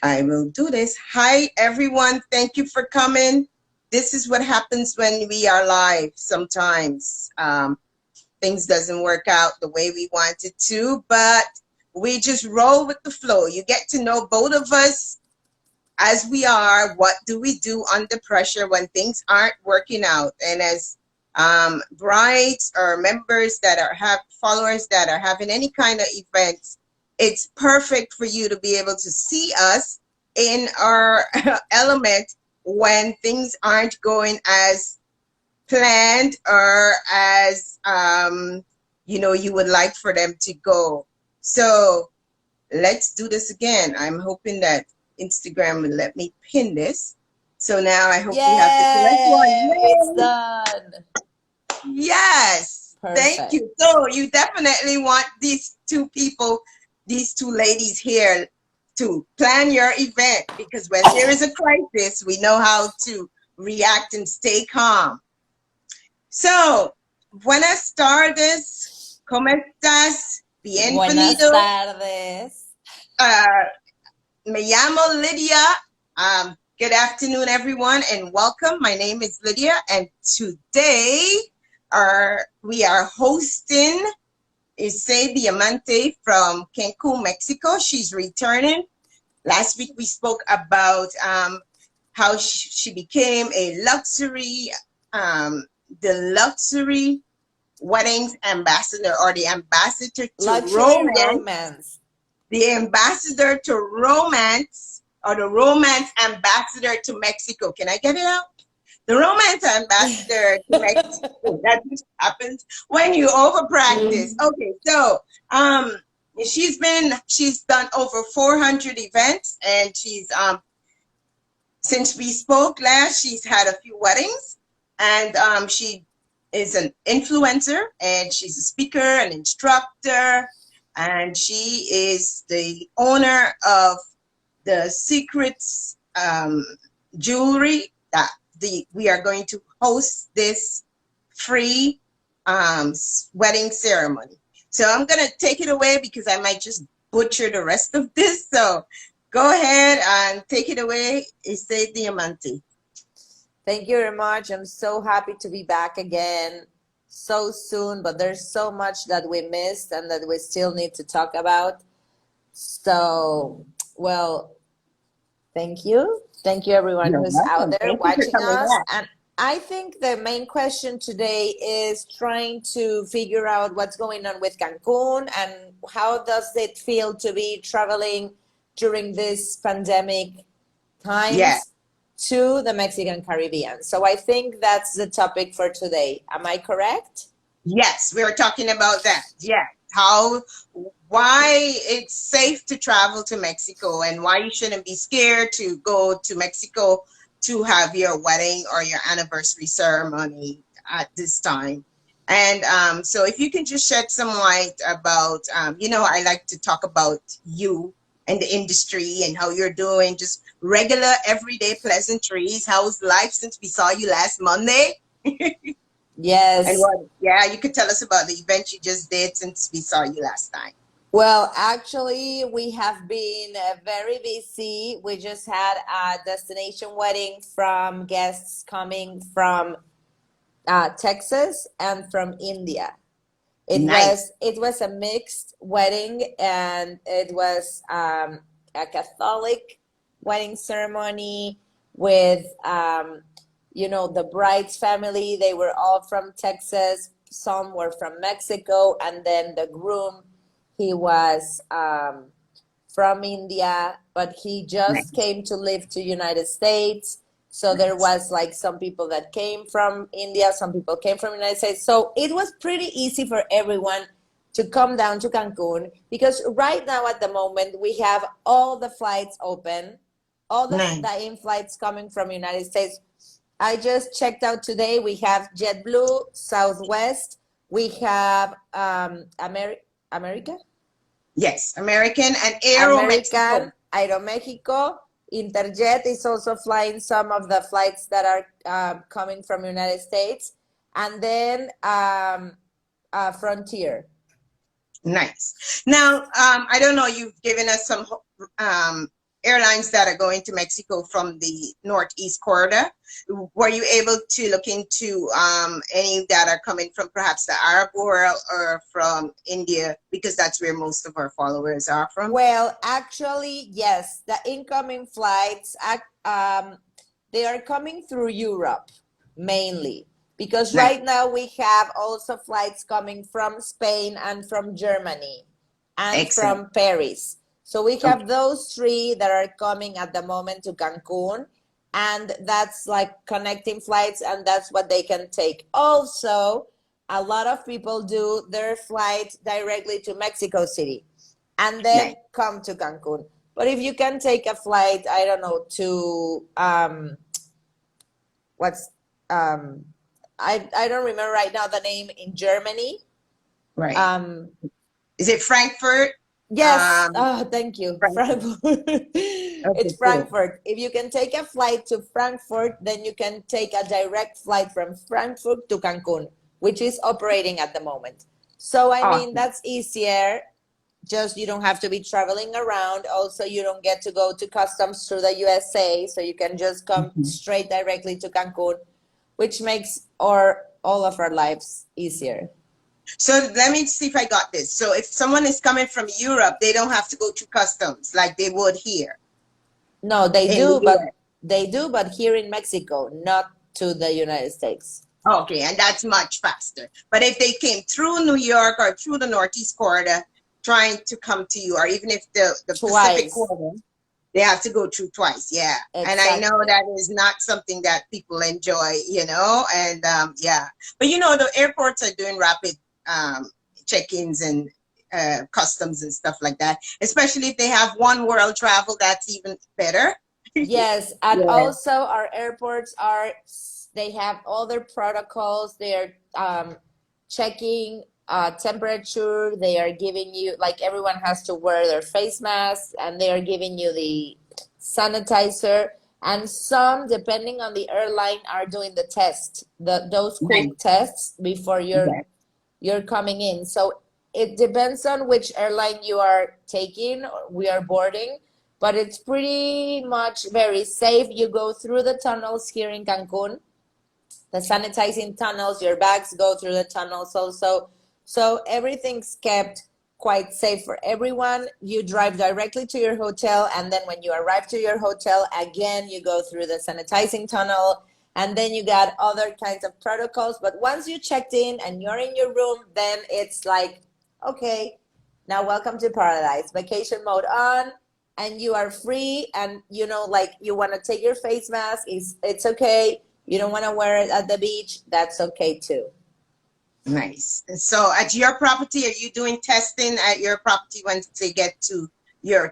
I will do this. Hi, everyone. Thank you for coming. This is what happens when we are live sometimes. Things doesn't work out the way we want it to, but we just roll with the flow. You get to know both of us as we are. What do we do under pressure when things aren't working out? And as brides or members that have followers that are having any kind of events, it's perfect for you to be able to see us in our element when things aren't going as planned or as you would like for them to go. So let's do this again. I'm hoping that Instagram will let me pin this. So now I hope we have the correct one. Yay! It's done. Yes. Perfect. Thank you. So you definitely want these two people, these two ladies here to plan your event, because when there is a crisis, we know how to react and stay calm. So, buenas tardes, ¿cómo estás? Bienvenido. Buenas tardes. Me llamo Lydia. Good afternoon, everyone, and welcome. My name is Lydia, and today we are hosting Isay Diamante from Cancun, Mexico. She's returning. Last week we spoke about how she became a luxury weddings ambassador, or the ambassador to romance. The ambassador to romance, or the romance ambassador to Mexico. Can I get it out? The romance ambassador to Mexico. That's what happens when you over practice. Okay, so she's done over 400 events, and she's since we spoke last, she's had a few weddings, and she is an influencer, and she's a speaker, an instructor, and she is the owner of the Secrets jewelry that we are going to host this free wedding ceremony. So I'm going to take it away because I might just butcher the rest of this. So go ahead and take it away, Isay Diamante. Thank you very much. I'm so happy to be back again so soon, but there's so much that we missed and that we still need to talk about. So, well, thank you. Thank you, everyone who's out there watching us. And I think the main question today is trying to figure out what's going on with Cancun and how does it feel to be traveling during this pandemic times to the Mexican Caribbean. So I think that's the topic for today. Am I correct? Yes, we were talking about that. Yeah. Why it's safe to travel to Mexico and why you shouldn't be scared to go to Mexico to have your wedding or your anniversary ceremony at this time. And so if you can just shed some light about, I like to talk about you and the industry and how you're doing, just regular, everyday pleasantries. How's life since we saw you last Monday? Yes. And you could tell us about the event you just did since we saw you last time. Well, actually, we have been very busy. We just had a destination wedding from guests coming from Texas and from India. It was a mixed wedding, and it was a Catholic wedding ceremony with the bride's family. They were all from Texas, some were from Mexico, and then the groom, he was from India, but he just came to live to United States. So there was like some people that came from India, some people came from the United States. So it was pretty easy for everyone to come down to Cancun, because right now at the moment we have all the flights open, all the in-flights coming from United States. I just checked out today. We have JetBlue, Southwest. We have America? Yes, American and Aeromexico. Aeromexico. Interjet is also flying some of the flights that are coming from United States. And then Frontier. Nice. Now, I don't know, you've given us some airlines that are going to Mexico from the Northeast corridor. Were you able to look into any that are coming from perhaps the Arab world or from India? Because that's where most of our followers are from. Well, actually, yes, the incoming flights, they are coming through Europe mainly because Nice. right now we have also flights coming from Spain and from Germany and Excellent. from Paris. So we Okay. have those three that are coming at the moment to Cancun, and that's like connecting flights, and that's what they can take. Also, a lot of people do their flight directly to Mexico City and then Nice. come to Cancun. But if you can take a flight, I don't know, to what's I don't remember right now the name in Germany. Right. Um, Is it Frankfurt? yes. Oh, thank you, Frankfurt. Frankfurt. Okay, It's cool. Frankfurt. If you can take a flight to Frankfurt, then you can take a direct flight from Frankfurt to Cancun, which is operating at the moment. So I mean Awesome. that's easier, just you don't have to be traveling around. Also, you don't get to go to customs through the USA, so you can just come Mhm. straight directly to Cancun, which makes our all of our lives easier. So let me see if I got this. So if someone is coming from Europe, they don't have to go to customs like they would here No, they in the do, but US. here in Mexico, not to the United States. Okay, and that's much faster. But if they came through New York or through the Northeast corridor trying to come to you, or even if the Pacific Twice, corridor, they have to go through twice. Yeah. And I know exactly. that is not something that people enjoy, and yeah. But the airports are doing rapid um, check-ins and customs and stuff like that, especially if they have one world travel, that's even better. Yes, and Yeah. also our airports are, they have all their protocols. They're checking temperature. They are giving you, like, everyone has to wear their face masks, and they are giving you the sanitizer. And some, depending on the airline, are doing the test, those Nice. quick tests before Yeah. you're coming in. So it depends on which airline you are taking or we are boarding, but it's pretty much very safe. You go through the tunnels here in Cancun, the sanitizing tunnels, your bags go through the tunnels also. So everything's kept quite safe for everyone. You drive directly to your hotel, and then when you arrive to your hotel, again, you go through the sanitizing tunnel, and then you got other kinds of protocols. But once you checked in and you're in your room, then it's like, okay, now welcome to paradise. Vacation mode on, and you are free, and like, you want to take your face mask, it's okay. You don't want to wear it at the beach, that's okay too. Nice. So at your property, are you doing testing at your property once they get to your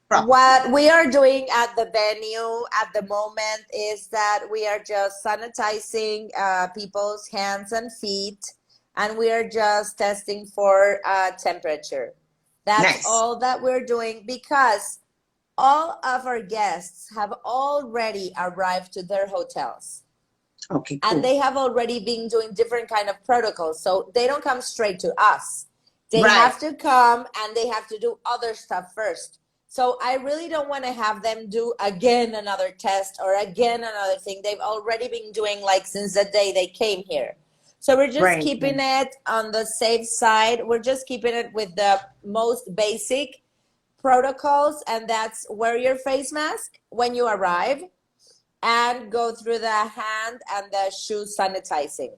property? What we are doing at the venue at the moment is that we are just sanitizing people's hands and feet, and we are just testing for temperature. That's Nice. all that we're doing, because all of our guests have already arrived to their hotels, Okay, and cool. they have already been doing different kind of protocols, so they don't come straight to us. They Right. have to come and they have to do other stuff first. So I really don't want to have them do again another test or again another thing. They've already been doing, like, since the day they came here. So we're just Right. keeping it on the safe side. We're just keeping it with the most basic protocols, and that's wear your face mask when you arrive and go through the hand and the shoe sanitizing.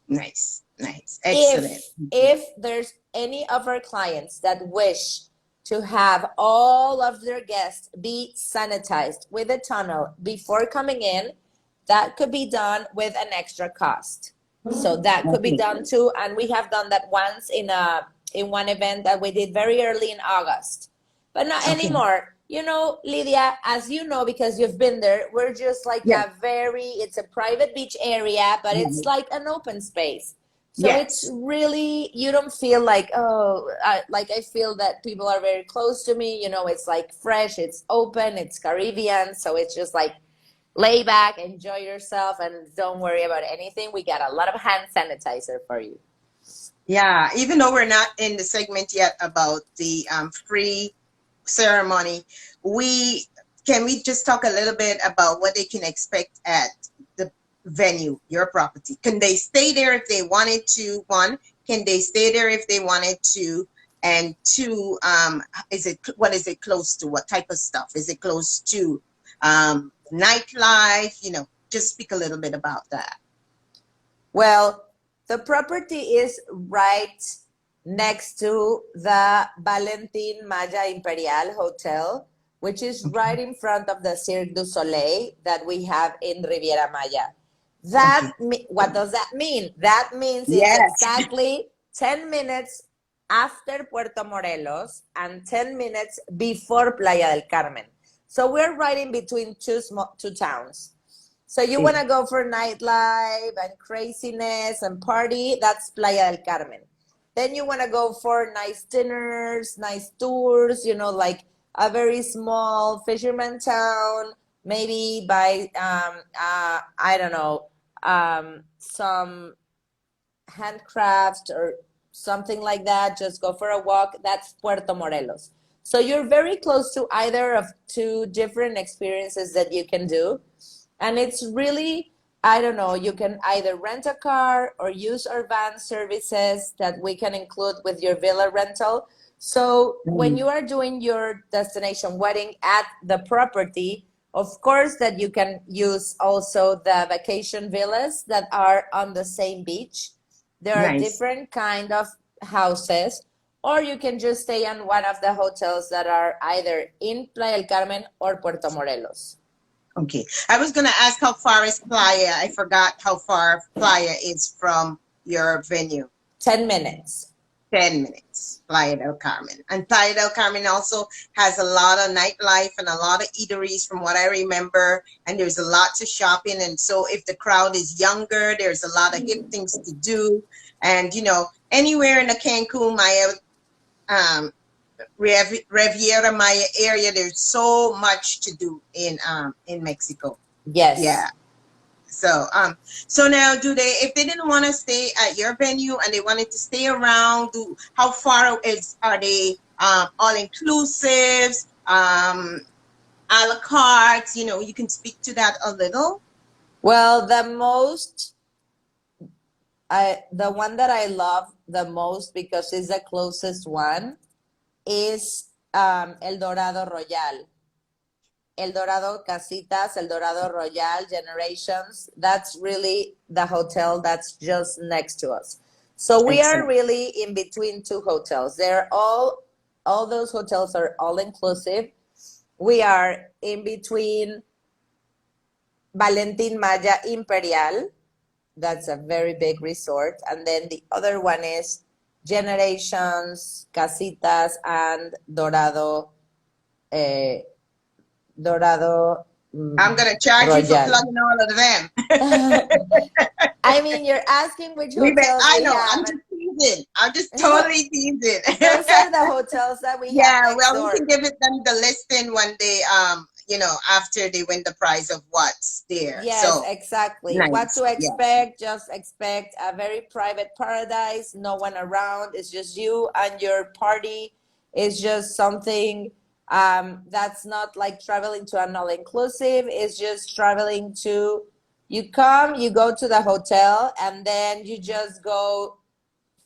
Nice. Nice. If Excellent. there's any of our clients that wish to have all of their guests be sanitized with a tunnel before coming in, that could be done with an extra cost. So that could be Okay. done too, and we have done that once in one event that we did very early in August, but not Okay. anymore. Lydia, as you know, because you've been there, we're just like Yes. it's a private beach area, but it's Right. like an open space. So it's Yes. really, you don't feel like, oh, like I feel that people are very close to me. It's like fresh, it's open, it's Caribbean. So it's just like lay back, enjoy yourself, and don't worry about anything. We got a lot of hand sanitizer for you. Yeah, even though we're not in the segment yet about the free ceremony, we can we just talk a little bit about what they can expect at the venue, your property. Can they stay there if they wanted to? One, can they stay there if they wanted to? And two, is it what is it close to? What type of stuff? Is it close to nightlife? Just speak a little bit about that. Well, the property is right next to the Valentin Maya Imperial Hotel, which is right Okay. in front of the Cirque du Soleil that we have in Riviera Maya. Okay. What does that mean? That means it's Yes. exactly 10 minutes after Puerto Morelos and 10 minutes before Playa del Carmen. So we're right in between two towns. So you want Yeah. to go for nightlife and craziness and party, that's Playa del Carmen. Then you want to go for nice dinners, nice tours, like a very small fisherman town, maybe by, I don't know, some handcrafts or something like that. Just go for a walk. That's Puerto Morelos. So you're very close to either of two different experiences that you can do. And it's really, I don't know, you can either rent a car or use our van services that we can include with your villa rental. So when Mm. you are doing your destination wedding at the property, of course that you can use also the vacation villas that are on the same beach. There are Nice. different kind of houses, or you can just stay on one of the hotels that are either in Playa del Carmen or Puerto Morelos. Okay. I was gonna ask how far is Playa. I forgot how far Playa is from your venue. 10 minutes. 10 minutes, Playa del Carmen. And Playa del Carmen also has a lot of nightlife and a lot of eateries from what I remember. And there's a lot to shopping. And so if the crowd is younger, there's a lot of hip things to do. And anywhere in the Cancun, Maya, um, Riviera Maya area, there's so much to do in Mexico. Yes. Yeah. So now do they, if they didn't want to stay at your venue and they wanted to stay around, how far are they all inclusives, a la carte, you can speak to that a little. Well, the one that I love the most because it's the closest one is El Dorado Royal. El Dorado Casitas, El Dorado Royal Generations. That's really the hotel that's just next to us. So we are Excellent. really in between two hotels. All those hotels are all inclusive. We are in between Valentin Maya Imperial. That's a very big resort. And then the other one is Generations, Casitas, and eh, Dorado I'm gonna charge you for Royal. plugging all of them. I mean, you're asking which hotels I we know, have, I'm just teasing. I'm just and totally teasing. those are the hotels that we have Yeah, next well, we door. can give them the listing when they, after they win the prize of what's there. Yes, So exactly. What to nice. Yeah. expect? Just expect a very private paradise, no one around. It's just you and your party. It's just something that's not like traveling to an all inclusive. It's just traveling to, you come, you go to the hotel, and then you just go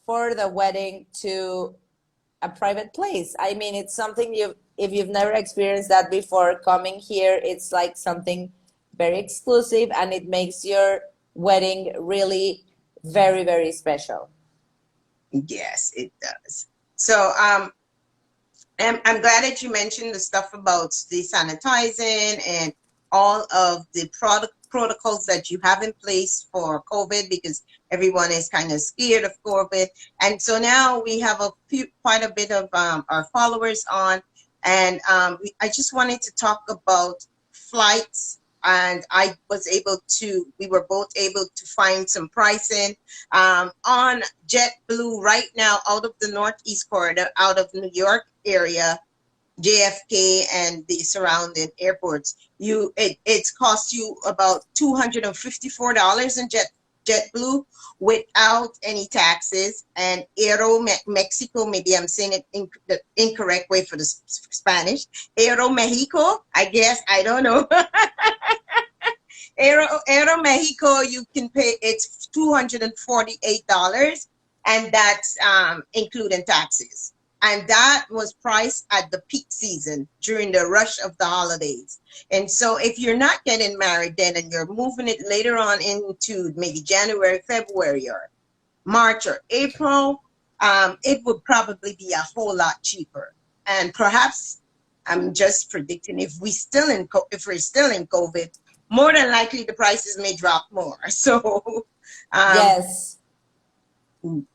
for the wedding to a private place. I mean, it's something if you've never experienced that before, coming here, it's like something very exclusive and it makes your wedding really very, very special. Yes, it does. So I'm glad that you mentioned the stuff about the sanitizing and all of the product protocols that you have in place for COVID because everyone is kind of scared of COVID. And so now we have quite a bit of our followers on, and I just wanted to talk about flights. And we were both able to find some pricing on JetBlue right now out of the Northeast corridor, out of New York area, JFK and the surrounding airports. It's cost you about $254 in JetBlue without any taxes, and Aero Mexico, maybe I'm saying it in the incorrect way for the Spanish. Aero Mexico, I guess, I don't know. Aero Mexico, you can pay, it's $248, and that's including taxes. And that was priced at the peak season during the rush of the holidays. And so if you're not getting married then and you're moving it later on into maybe January, February, or March or April, it would probably be a whole lot cheaper. And perhaps I'm just predicting if we're still in COVID, more than likely the prices may drop more. So Yes.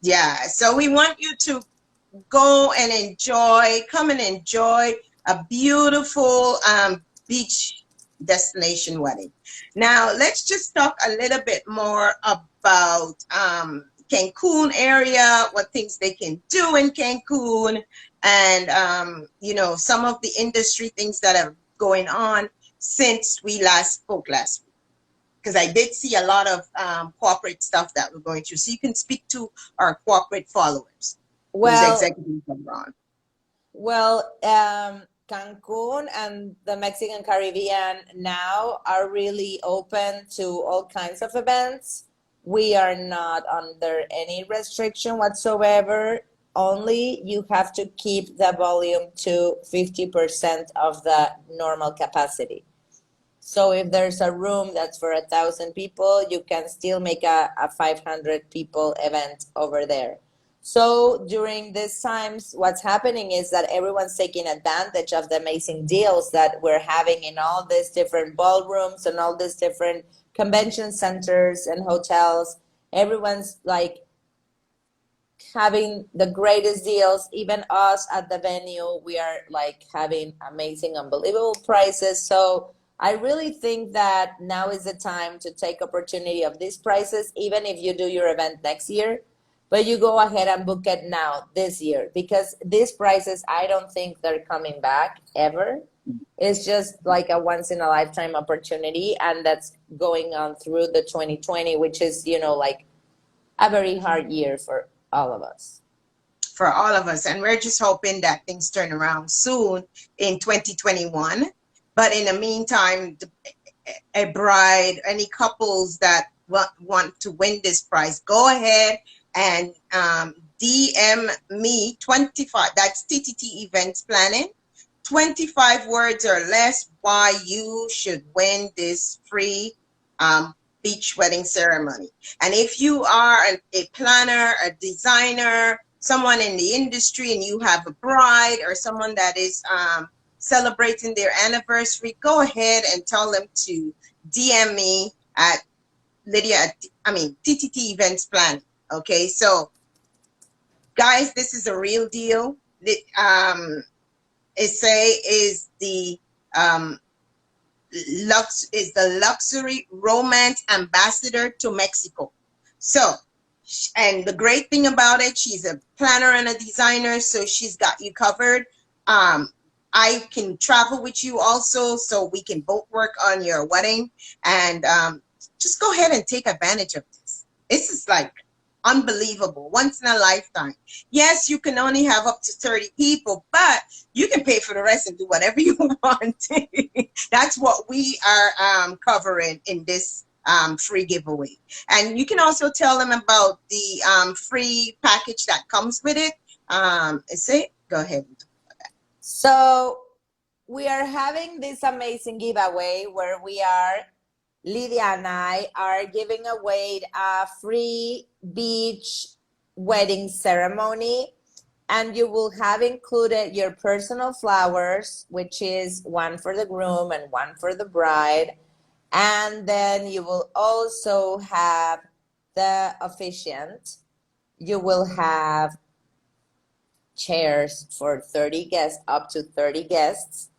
yeah, so we want you to go and enjoy, come and enjoy a beautiful beach destination wedding. Now, let's just talk a little bit more about Cancun area, what things they can do in Cancun, and you know, some of the industry things that are going on since we last spoke last week. Because I did see a lot of corporate stuff that we're going through. So you can speak to our corporate followers, those Well, executives abroad. Cancun and the Mexican Caribbean now are really open to all kinds of events. We are not under any restriction whatsoever. Only you have to keep the volume to 50% of the normal capacity. So if there's a room that's for 1,000 people, you can still make a 500 people event over there. So during these times, what's happening is that everyone's taking advantage of the amazing deals that we're having in all these different ballrooms and all these different convention centers and hotels. Everyone's like having the greatest deals. Even us at the venue, we are like having amazing, unbelievable prices. So I really think that now is the time to take opportunity of these prices, even if you do your event next year. But you go ahead and book it now this year, because these prices, I don't think they're coming back ever. It's just like a once in a lifetime opportunity, and that's going on through the 2020, which is, you know, like a very hard year for all of us. For all of us. And we're just hoping that things turn around soon in 2021. But in the meantime, a bride, any couples that want to win this prize, go ahead and DM me 25, that's TTT Events Planning, 25 words or less why you should win this free beach wedding ceremony. And if you are a planner, a designer, someone in the industry, and you have a bride or someone that is celebrating their anniversary, go ahead and tell them to DM me at Lydia, TTT Events Planning. Okay, so guys, this is a real deal. Essay is the luxury romance ambassador to Mexico. So, and the great thing about it, she's a planner and a designer, so she's got you covered. I can travel with you also, so we can both work on your wedding. And just go ahead and take advantage of this. This is like unbelievable, once in a lifetime. Yes, you can only have up to 30 people, but you can pay for the rest and do whatever you want. That's what we are covering in this free giveaway. And you can also tell them about the free package that comes with it. Go ahead. So we are having this amazing giveaway where Lydia and I are giving away a free beach wedding ceremony, and you will have included your personal flowers, which is one for the groom and one for the bride. And then you will also have the officiant. You will have chairs for 30 guests, up to 30 guests,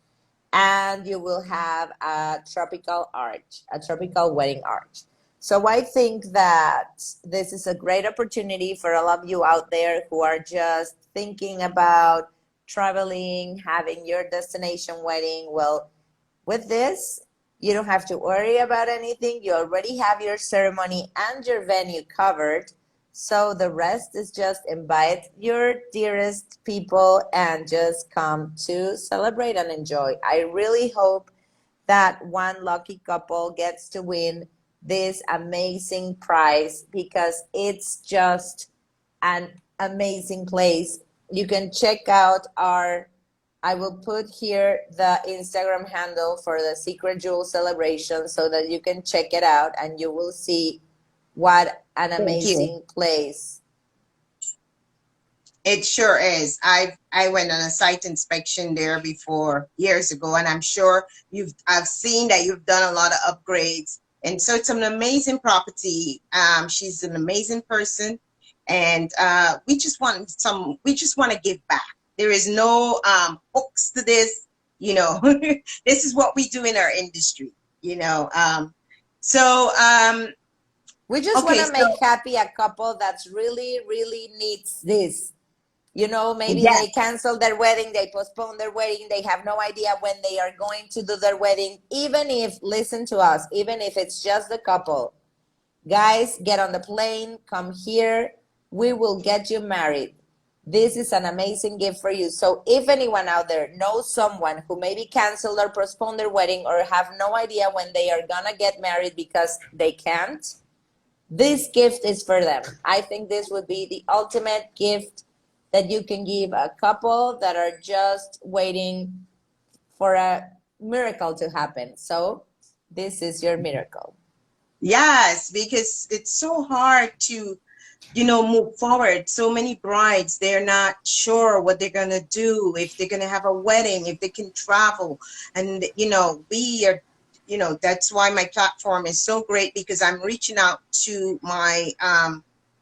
and you will have a tropical wedding arch. So I think that this is a great opportunity for all of you out there who are just thinking about traveling, having your destination wedding. Well, with this, You don't have to worry about anything. You already have your ceremony and your venue covered. So the rest is just invite your dearest people and just come to celebrate and enjoy. I really hope that one lucky couple gets to win this amazing prize because it's just an amazing place. You can check out our, I will put here the Instagram handle for the Secret Jewel celebration so that you can check it out and you will see what an Thank you. amazing place. It sure is. I went on a site inspection there before years ago, and I'm sure I've seen that you've done a lot of upgrades. And so it's an amazing property. She's an amazing person, and we just want to give back. There is no hooks to this, you know. This is what we do in our industry, you know. So We just want okay, to make so happy a couple that's really, really needs this. You know, maybe yeah. they cancel their wedding, they postpone their wedding, they have no idea when they are going to do their wedding. Even if, listen to us, even if it's just the couple, guys, get on the plane, come here, we will get you married. This is an amazing gift for you. So if anyone out there knows someone who maybe canceled or postponed their wedding or have no idea when they are gonna get married because they can't, this gift is for them. I think this would be the ultimate gift that you can give a couple that are just waiting for a miracle to happen. So this is your miracle. Yes, because it's so hard to, you know, move forward. So many brides, they're not sure what they're going to do, if they're going to have a wedding, if they can travel. And, you know, we are, you know, that's why my platform is so great because I'm reaching out to my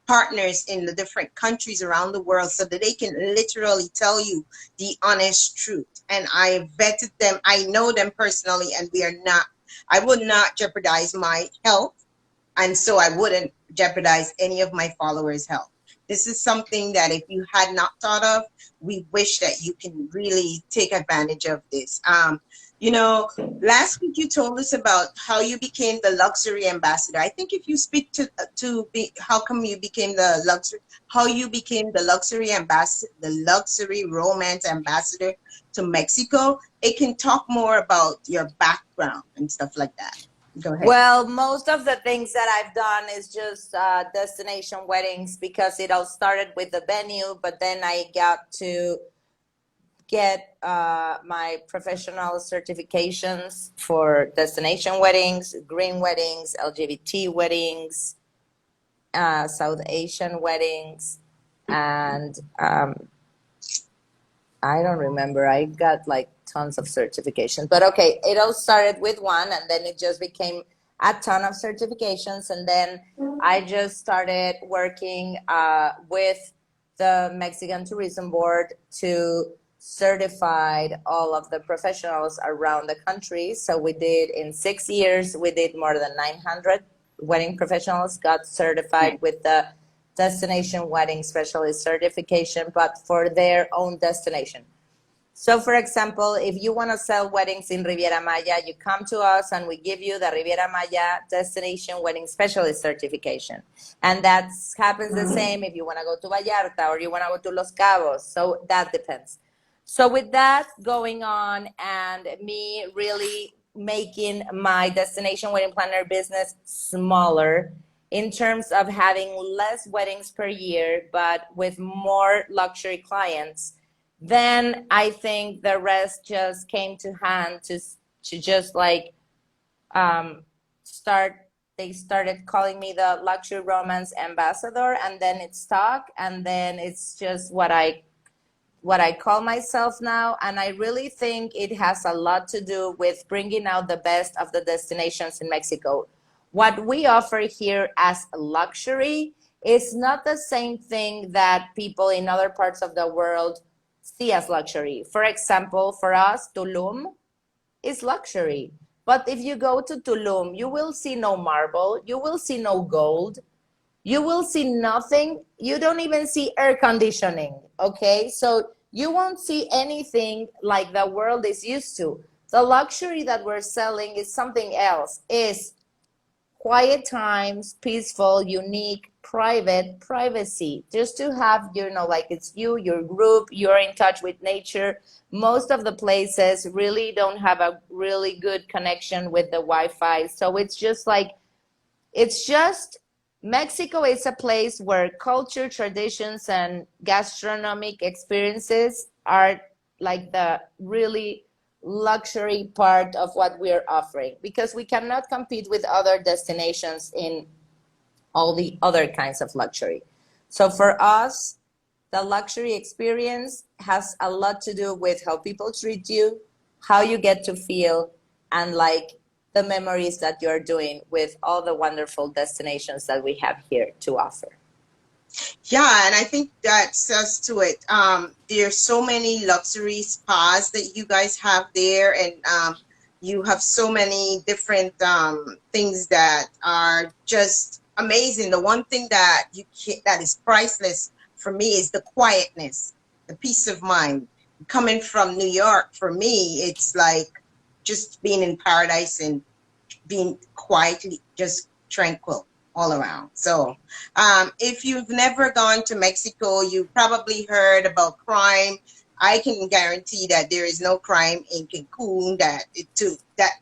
partners in the different countries around the world so that they can literally tell you the honest truth. And I vetted them, I know them personally, and I would not jeopardize my health, and so I wouldn't jeopardize any of my followers' health. This is something that if you had not thought of, we wish that you can really take advantage of this. You know, last week you told us about how you became the luxury ambassador. I think if you speak how come you became the luxury, how you became the luxury ambassador, the luxury romance ambassador to Mexico, it can talk more about your background and stuff like that. Go ahead. Well, most of the things that I've done is just destination weddings because it all started with the venue, but then I got to get my professional certifications for destination weddings, green weddings, LGBT weddings, South Asian weddings, and I don't remember. I got like tons of certifications, but okay, it all started with one, and then it just became a ton of certifications, and then I just started working with the Mexican Tourism Board to certify all of the professionals around the country. So we did in 6 years, we did more than 900 wedding professionals got certified with the destination wedding specialist certification, but for their own destination. So, for example, if you want to sell weddings in Riviera Maya, you come to us and we give you the Riviera Maya Destination Wedding Specialist certification. And that happens the same if you want to go to Vallarta or you want to go to Los Cabos. So that depends. So with that going on and me really making my destination wedding planner business smaller in terms of having less weddings per year, but with more luxury clients, then I think the rest just came to hand to just like start. They started calling me the luxury romance ambassador, and then it stuck, and then it's just what I call myself now. And I really think it has a lot to do with bringing out the best of the destinations in Mexico. What we offer here as luxury is not the same thing that people in other parts of the world see as luxury. For example, for us, Tulum is luxury. But if you go to Tulum, you will see no marble, you will see no gold, you will see nothing. You don't even see air conditioning, okay? So you won't see anything like the world is used to. The luxury that we're selling is something else, is quiet times, peaceful, unique, private, privacy. Just to have, like it's you, your group, you're in touch with nature. Most of the places really don't have a really good connection with the Wi-Fi. So it's just Mexico is a place where culture, traditions, and gastronomic experiences are like the really luxury part of what we're offering, because we cannot compete with other destinations in all the other kinds of luxury. So for us, the luxury experience has a lot to do with how people treat you, how you get to feel, and like the memories that you're doing with all the wonderful destinations that we have here to offer. Yeah, and I think that says to it. There's so many luxury spas that you guys have there, and you have so many different things that are just amazing. The one thing that that is priceless for me is the quietness, the peace of mind. Coming from New York, for me, it's like just being in paradise and being quietly, just tranquil all around. So, if you've never gone to Mexico, you've probably heard about crime. I can guarantee that there is no crime in Cancun. That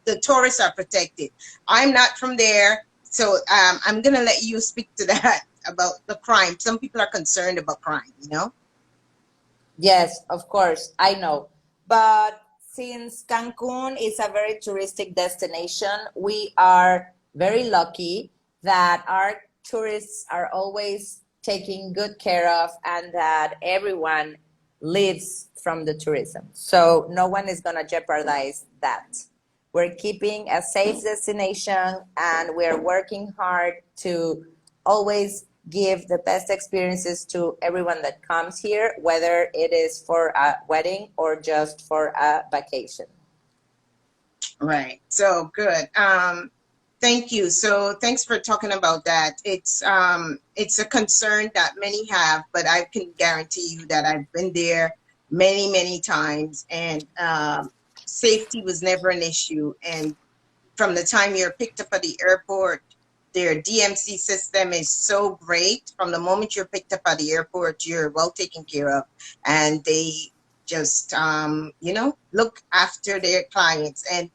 the tourists are protected. I'm not from there, so I'm gonna let you speak to that about the crime. Some people are concerned about crime. Yes, of course, I know. But since Cancun is a very touristic destination, we are very lucky that our tourists are always taken good care of and that everyone lives from the tourism. So no one is going to jeopardize that. We're keeping a safe destination and we're working hard to always give the best experiences to everyone that comes here, whether it is for a wedding or just for a vacation. Right. So good. Thank you. So thanks for talking about that. It's a concern that many have, but I can guarantee you that I've been there many, many times, and safety was never an issue. And from the time you're picked up at the airport, their DMC system is so great. From the moment you're picked up at the airport, you're well taken care of, and they just look after their clients. And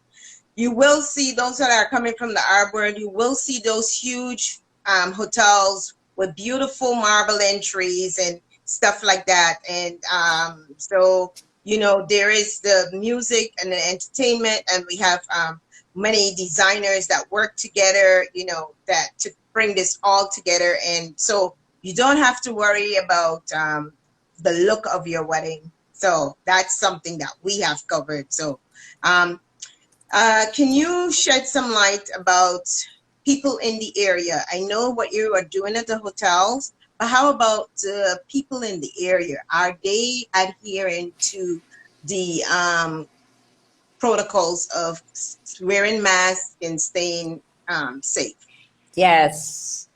you will see those that are coming from the Arab world, you will see those huge hotels with beautiful marble entries and stuff like that. And so, there is the music and the entertainment, and we have many designers that work together, that to bring this all together. And so you don't have to worry about the look of your wedding. So that's something that we have covered. So, can you shed some light about people in the area? I know what you are doing at the hotels, but how about people in the area? Are they adhering to the protocols of wearing masks and staying safe? Yes.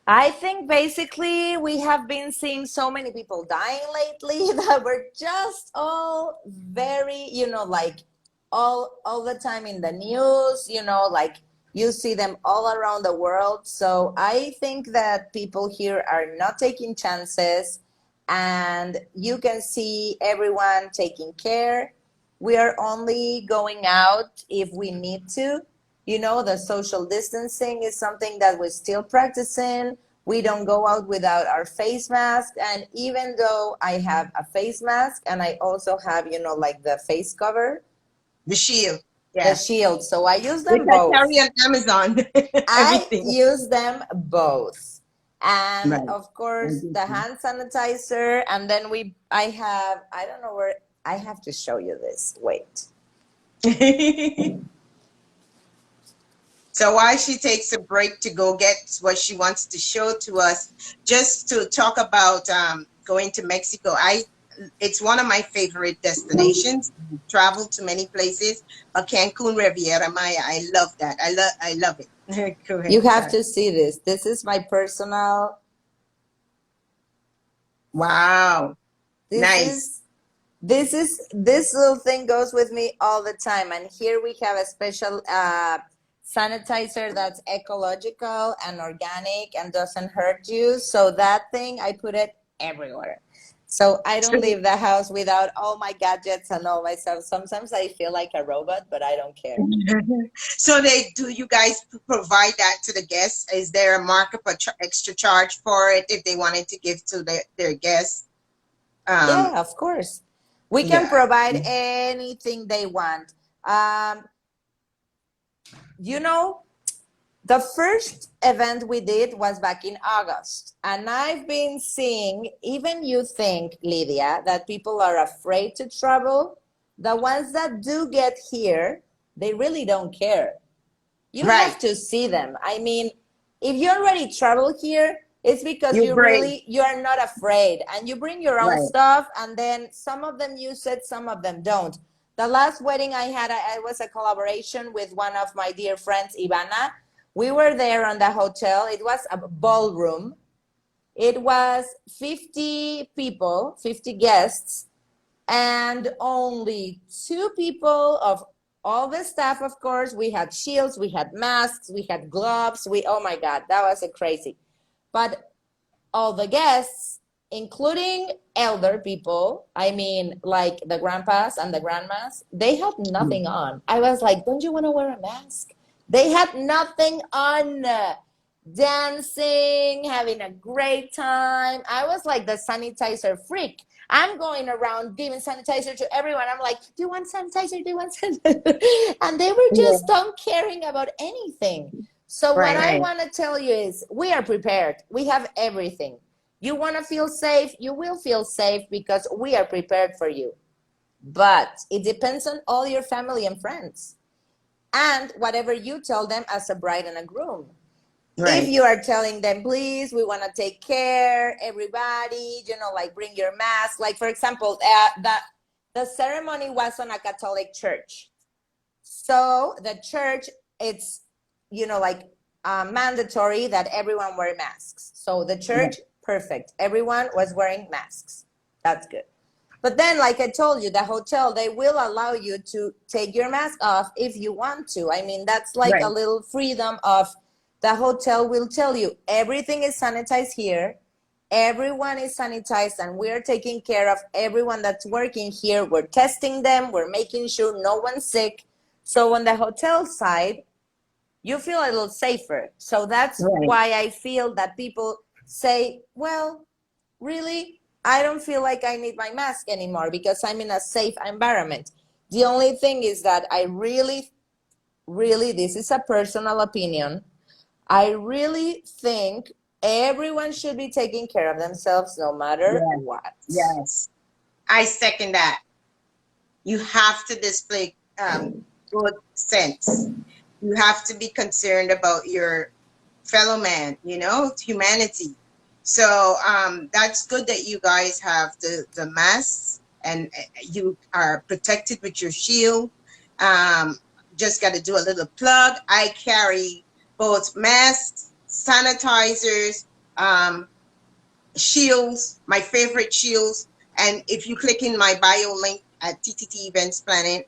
I think basically we have been seeing so many people dying lately that we're just all very, like all the time in the news, like you see them all around the world. So I think that people here are not taking chances and you can see everyone taking care. We are only going out if we need to. The social distancing is something that we're still practicing. We don't go out without our face mask. And even though I have a face mask and I also have, like the face cover, The shield, the yeah, shield. So I use which them I both. carry on Amazon. I Everything. use them both. And Right. of course, the hand sanitizer. And then I don't know where, I have to show you this. Wait. So while she takes a break to go get what she wants to show to us, just to talk about going to Mexico, it's one of my favorite destinations. Travel to many places, but Cancun Riviera Maya, I love that. I love it. Go You ahead. have Sorry. to see this. This is my personal. Wow. This Nice. is This little thing goes with me all the time, and here we have a special sanitizer that's ecological and organic and doesn't hurt you. So that thing, I put it everywhere. So I don't So, leave the house without all my gadgets and all my stuff. Sometimes I feel like a robot, but I don't care. so they do you guys provide that to the guests? Is there a markup or extra charge for it if they wanted to give to their guests? Um, Yeah, of course. We can yeah. provide anything they want. Um, you know, the first event we did was back in August, and I've been seeing, even you think, Lydia, that people are afraid to travel. The ones that do get here, they really don't care. You Right. have to see them. I mean, if you already travel here, it's because You're brave. you are not afraid, and you bring your own Right. stuff, and then some of them use it, some of them don't. The last wedding I had, I was a collaboration with one of my dear friends, Ivana. We were there on the hotel. It was a ballroom. It was 50 people, 50 guests, and only two people of all the staff. Of course, we had shields, we had masks, we had gloves. We, oh my god, that was a crazy. But all the guests, including elder people, I mean like the grandpas and the grandmas, they had nothing on. I was like, don't you want to wear a mask? They had nothing on, dancing, having a great time. I was like the sanitizer freak. I'm going around giving sanitizer to everyone. I'm like, do you want sanitizer? Do you want sanitizer? And they were Yeah. just don't caring about anything. So what Right. I want to tell you is we are prepared. We have everything. You want to feel safe, you will feel safe because we are prepared for you. But it depends on all your family and friends and whatever you tell them as a bride and a groom. If Right. you are telling them, please, we want to take care, everybody, like bring your mask. Like, for example, the ceremony was on a Catholic church. So the church, it's, like mandatory that everyone wear masks. So the Right. church, perfect. Everyone was wearing masks. That's good. But then, like I told you, the hotel, they will allow you to take your mask off if you want to. I mean, that's like a Right. little freedom of the hotel will tell you everything is sanitized here. Everyone is sanitized, and we're taking care of everyone that's working here. We're testing them. We're making sure no one's sick. So on the hotel side, you feel a little safer. So that's Right. why I feel that people say, well, really, I don't feel like I need my mask anymore because I'm in a safe environment. The only thing is that I really, really, this is a personal opinion. I really think everyone should be taking care of themselves no matter Yes. what. Yes. I second that. You have to display good sense. You have to be concerned about your fellow man, humanity. So that's good that you guys have the masks and you are protected with your shield. Um, just got to do a little plug. I carry both masks, sanitizers, shields, my favorite shields. And if you click in my bio link at TTT Events Planet,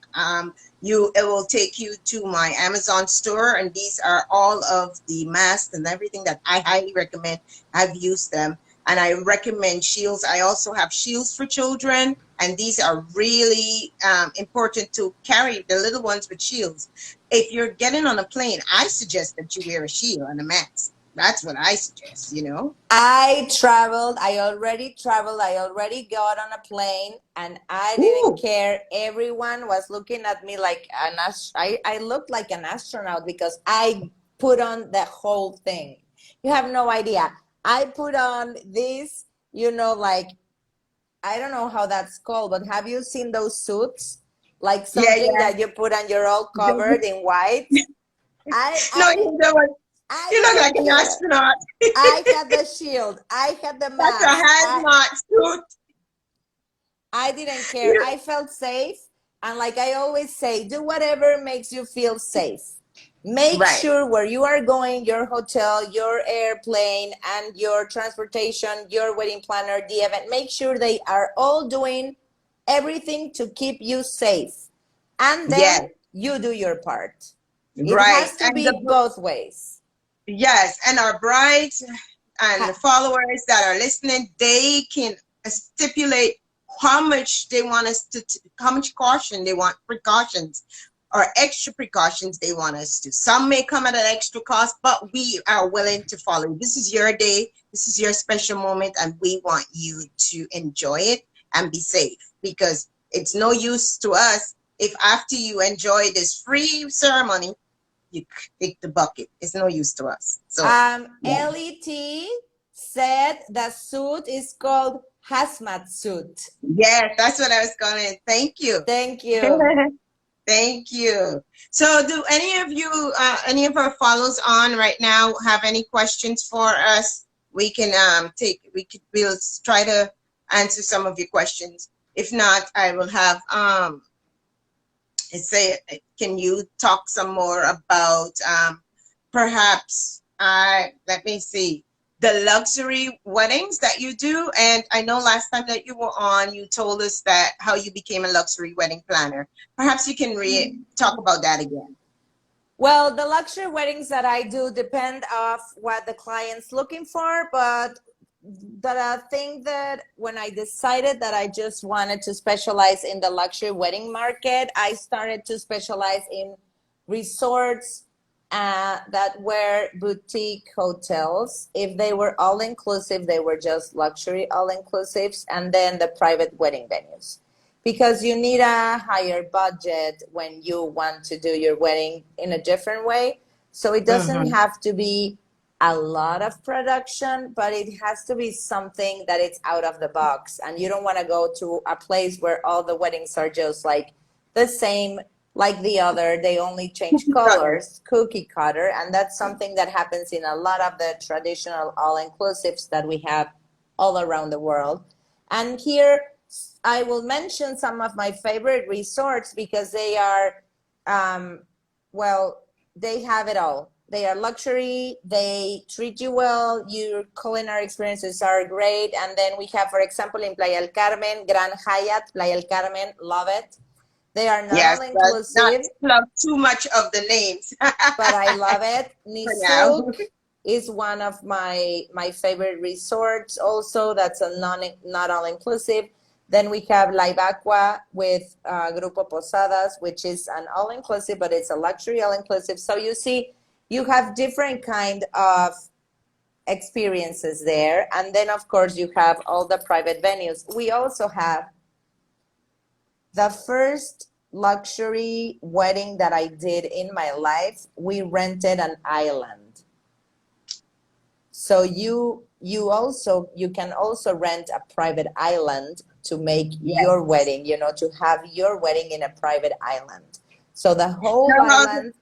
it will take you to my Amazon store, and these are all of the masks and everything that I highly recommend. I've used them, and I recommend shields. I also have shields for children, and these are really important to carry the little ones with shields. If you're getting on a plane, I suggest that you wear a shield and a mask. That's what I suggest. I already traveled, I already got on a plane, and I didn't Ooh, care. Everyone was looking at me like I looked like an astronaut because I put on the whole thing. You have no idea. I put on this, like, I don't know how that's called, but have you seen those suits? Like yeah, something yeah. that you put on, you're all covered in white. I No, I did I you look didn't like an care. astronaut. I had the shield. I had the That's a mask. hazmat suit. I didn't care. You, I felt safe. And like I always say, do whatever makes you feel safe. Make right, sure where you are going, your hotel, your airplane, and your transportation, your wedding planner, the event, make sure they are all doing everything to keep you safe. And Yes, then you do your part. It right. has to And be both ways. yes, and our brides and the Ha- followers that are listening, they can stipulate how much they want us to, how much caution they want, precautions or extra precautions they want us to. Some may come at an extra cost, but we are willing to follow. This is your day. This is your special moment, and we want you to enjoy it and be safe, because it's no use to us if after you enjoy this free ceremony, you kick the bucket. It's no use to us. So, yeah. LET said the suit is called hazmat suit. Yes, that's what I was going to. Thank you. Thank you. Thank you. So, do any of you, any of our follows on right now, have any questions for us? We can we'll try to answer some of your questions. If not, I will have say, can you talk some more about perhaps let me see, the luxury weddings that you do? And I know last time that you were on, you told us that how you became a luxury wedding planner. Perhaps you can talk about that again. Well, the luxury weddings that I do depend of what the client's looking for, but the thing that when I decided that I just wanted to specialize in the luxury wedding market, I started to specialize in resorts that were boutique hotels. If they were all inclusive, they were just luxury all inclusives, and then the private wedding venues, because you need a higher budget when you want to do your wedding in a different way. So it doesn't Mm-hmm. have to be a lot of production, but it has to be something that it's out of the box. And you don't want to go to a place where all the weddings are just like the same, like the other. They only change colors, cookie cutter. And that's something that happens in a lot of the traditional all inclusives that we have all around the world. And here I will mention some of my favorite resorts because they are, well, they have it all. They are luxury, they treat you well, your culinary experiences are great. And then we have, for example, in Playa del Carmen, Grand Hyatt, Playa del Carmen, love it. They are not Yes, all but not inclusive, plug too much of the names but I love it. for now. Nisulk is one of my favorite resorts. Also, that's a not all inclusive. Then we have La Ibacua with Grupo Posadas, which is an all inclusive, but it's a luxury all inclusive. So you see, you have different kind of experiences there, and then of course you have all the private venues. We also have the first luxury wedding that I did in my life. We rented an island. So you can also rent a private island to make your Yes. wedding, to have your wedding in a private island. So the So whole island,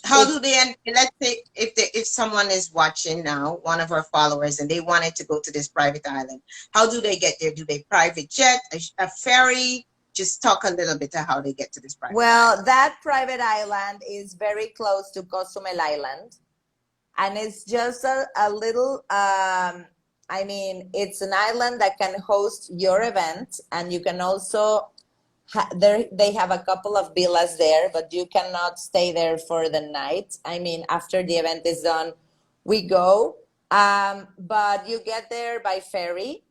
how it's do they, let's say if someone is watching now, one of our followers, and they wanted to go to this private island, how do they get there? Do they private jet, a ferry? Just talk a little bit of how they get to this private well, island. that private island is very close to Cozumel Island, and it's just a little I mean, it's an island that can host your event, and you can also there they have a couple of villas there, but you cannot stay there for the night. I mean, after the event is done, we go, but you get there by ferry.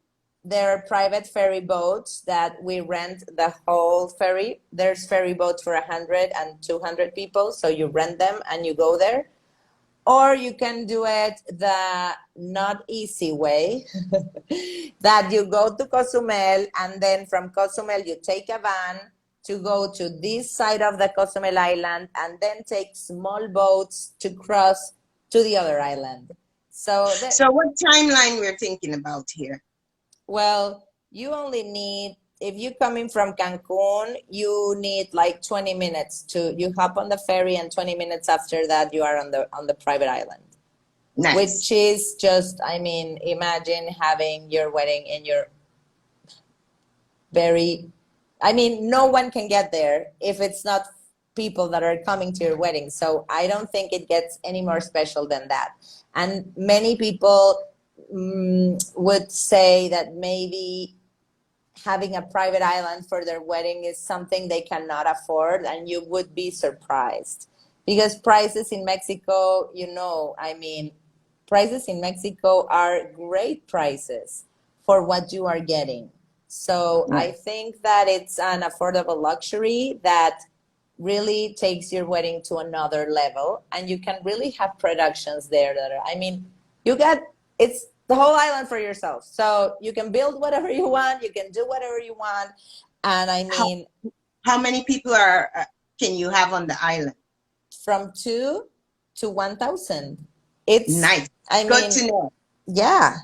There are private ferry boats that we rent the whole ferry. There's ferry boats for 100 and 200 people, so you rent them and you go there. Or you can do it the not easy way, that you go to Cozumel, and then from Cozumel you take a van to go to this side of the Cozumel island, and then take small boats to cross to the other island. So that, So what timeline we're thinking about here? well, you only need, if you're coming from Cancun, you need like 20 minutes to, you hop on the ferry, and 20 minutes after that you are on the private island, Nice. which is just, I mean, imagine having your wedding in your very, I mean, no one can get there if it's not people that are coming to your wedding. So I don't think it gets any more special than that. And many people would say that maybe having a private island for their wedding is something they cannot afford, and you would be surprised because prices in Mexico, I mean, prices in Mexico are great prices for what you are getting. So Yeah. I think that it's an affordable luxury that really takes your wedding to another level, and you can really have productions there that are, I mean, you get it's the whole island for yourself, so you can build whatever you want, you can do whatever you want. And I How mean, how many people are can you have on the island? from 2 to 1,000. It's, Nice. I Good mean, to know. yeah.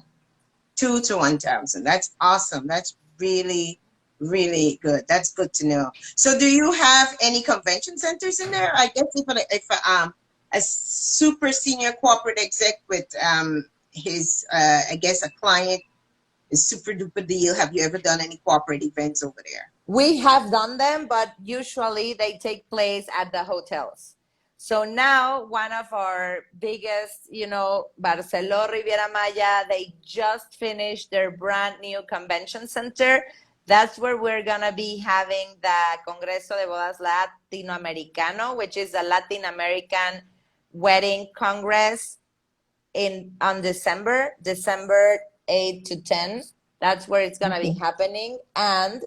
2 to 1,000. That's awesome. That's really, really good. That's good to know. So, do you have any convention centers in there? I guess if a super senior corporate exec with his I guess a client is super duper deal. Have you ever done any corporate events over there? We have done them, but usually they take place at the hotels. So now one of our biggest, Barceló Riviera Maya, they just finished their brand new convention center. That's where we're going to be having the Congreso de Bodas Latinoamericano, which is a Latin American wedding congress in on December 8 to 10. That's where it's going to be Okay. happening. And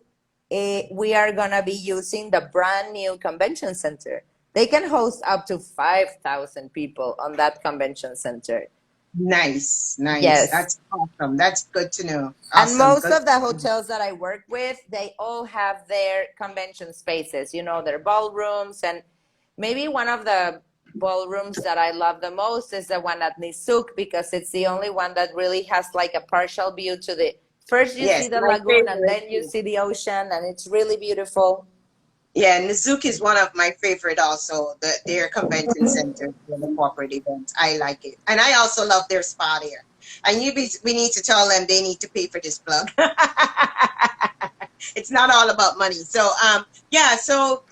we are going to be using the brand new convention center. They can host up to 5,000 people on that convention center. Nice, nice. Yes. That's awesome. That's good to know. And Awesome. most Good. of the hotels that I work with, they all have their convention spaces, their ballrooms. And maybe one of the ballrooms that I love the most is the one at Nisuk, because it's the only one that really has like a partial view to the first you see Yes, the my lagoon and favorite then you too. see the ocean, and it's really beautiful. Yeah, Nizuki is one of my favorite also. Their convention center for the corporate events. I like it. And I also love their spa there. And we need to tell them they need to pay for this plug. It's not all about money. So yeah, so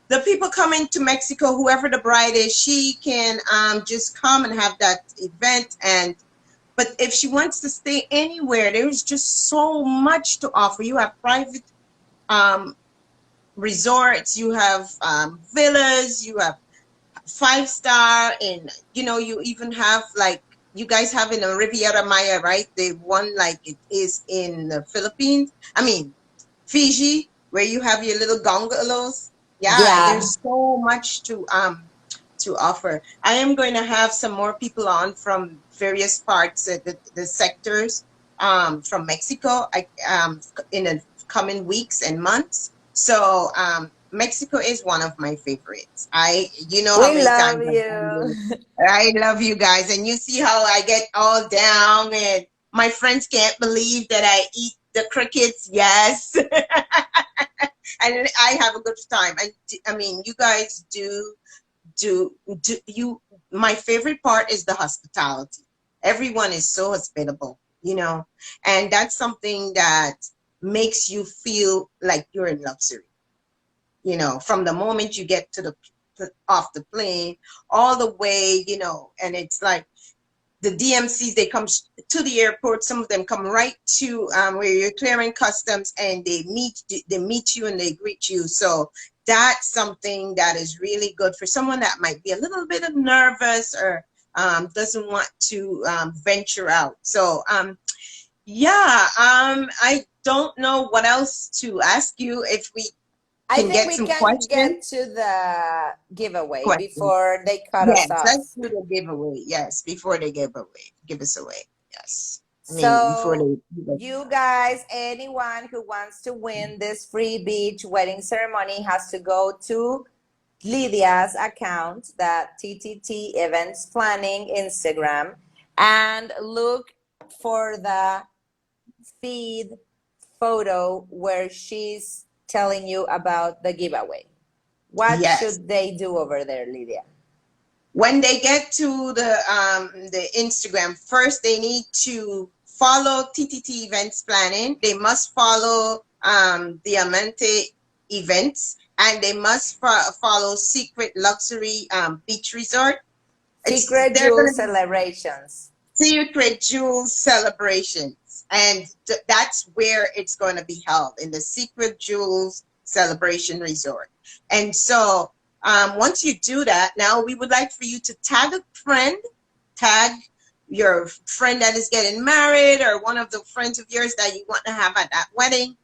the people coming to Mexico, whoever the bride is, she can just come and have that event. And but if she wants to stay anywhere, there's just so much to offer. You have private um resorts, you have villas, you have 5 star, and you even have like you guys have in the Riviera Maya, right? The one like it is in the Philippines. I mean, Fiji, where you have your little gondolas. Yeah, Yeah. there's so much to offer. I am going to have some more people on from various parts of the sectors from Mexico in the coming weeks and months. So Mexico is one of my favorites. You know how We many love times I've gone you. there. I love you guys, and you see how I get all down, and my friends can't believe that I eat the crickets. Yes, and I have a good time. I mean, you guys do you my favorite part is the hospitality. Everyone is so hospitable, and that's something that makes you feel like you're in luxury, from the moment you get off the plane all the way, and it's like the DMCs, they come to the airport. Some of them come right to where you're clearing customs, and they meet you and they greet you. So that's something that is really good for someone that might be a little bit of nervous or doesn't want to venture out. So yeah, I don't know what else to ask you. If we I can think get we some can questions. get to the giveaway Questions. before they cut us Yes, off. let's do the giveaway. Yes, before they give us away. Yes. I mean, before So, they give us. you guys, anyone who wants to win this free beach wedding ceremony has to go to Lydia's account, the TTT Events Planning Instagram, and look for the feed photo where she's telling you about the giveaway. What Yes. should they do over there, Lydia? When they get to the Instagram, first they need to follow TTT Events Planning. They must follow the Amante events, and they must follow Secret Luxury Beach Resort. Secret They're Jewel gonna be Celebrations. Secret Jewel Celebrations. And that's where it's going to be held, in the Secret Jewels Celebration Resort. And so once you do that, now we would like for you to tag a friend, tag your friend that is getting married, or one of the friends of yours that you want to have at that wedding.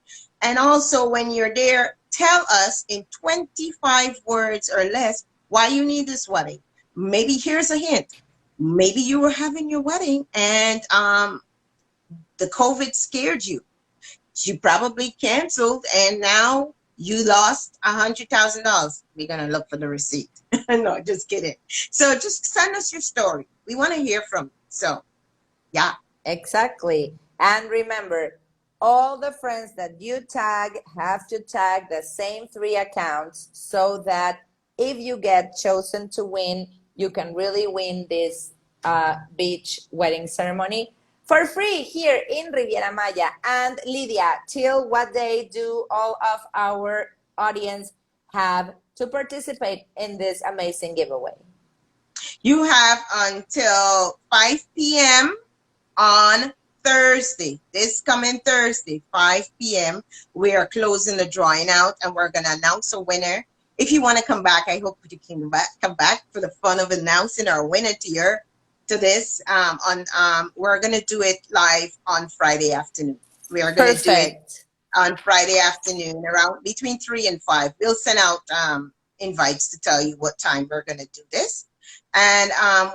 And also, when you're there, tell us in 25 words or less why you need this wedding. Maybe here's a hint. Maybe you were having your wedding and the COVID scared you. You probably canceled and now you lost $100,000. We're gonna look for the receipt. No, just kidding. So just send us your story. We want to hear from you. So yeah. Exactly. And remember, all the friends that you tag have to tag the same 3 accounts, so that if you get chosen to win, you can really win this beach wedding ceremony for free here in Riviera Maya. And Lydia, till what day do all of our audience have to participate in this amazing giveaway? You have until 5 p.m. on Thursday, this coming Thursday, 5 p.m. We are closing the drawing out and we're going to announce a winner. If you want to come back, I hope you can come back for the fun of announcing our winner to this. We're going to do it live on Friday afternoon. We are going to do it on Friday afternoon around between 3 and 5. We'll send out invites to tell you what time we're going to do this. And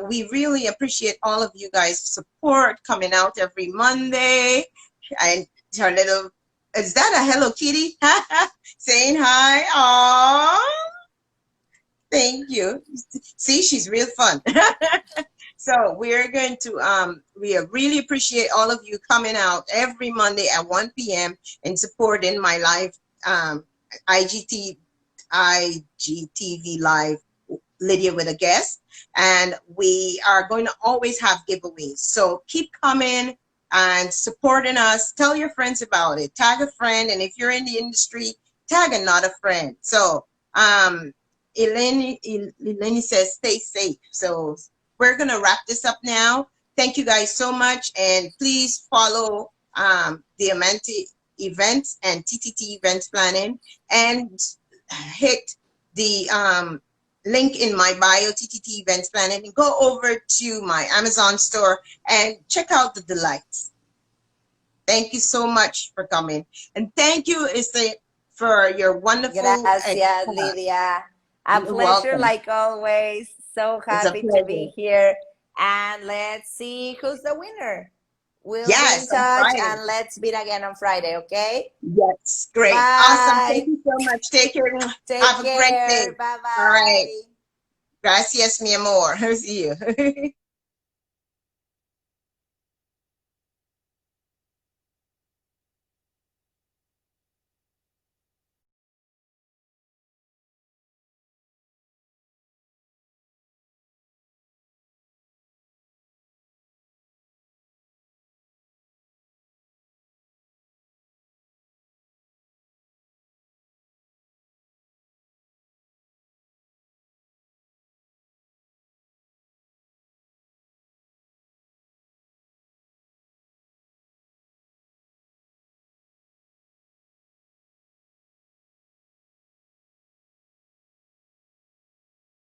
we really appreciate all of you guys' support, coming out every Monday. And her little, is that a Hello Kitty? Saying hi. Aww. Thank you. See, she's real fun. So we're going to, we really appreciate all of you coming out every Monday at 1 p.m. and supporting my live IGTV live, Lydia with a guest. And we are going to always have giveaways. So keep coming and supporting us. Tell your friends about it. Tag a friend. And if you're in the industry, tag another friend. So Eleni says, stay safe. So we're going to wrap this up now. Thank you guys so much. And please follow the Amenti events and TTT events planning, and hit the link in my bio, TTT events planning, and go over to my Amazon store and check out the delights. Thank you so much for coming. And thank you, Issa, for your wonderful. Gracias, Lydia. A pleasure, welcome. like always. So happy to be here. And let's see who's the winner. We'll be in touch and let's meet again on Friday, okay? Yes, great. Bye. Awesome. Thank you so much. Take care. Have a great day. Bye-bye. All right. Gracias, mi amor. See you.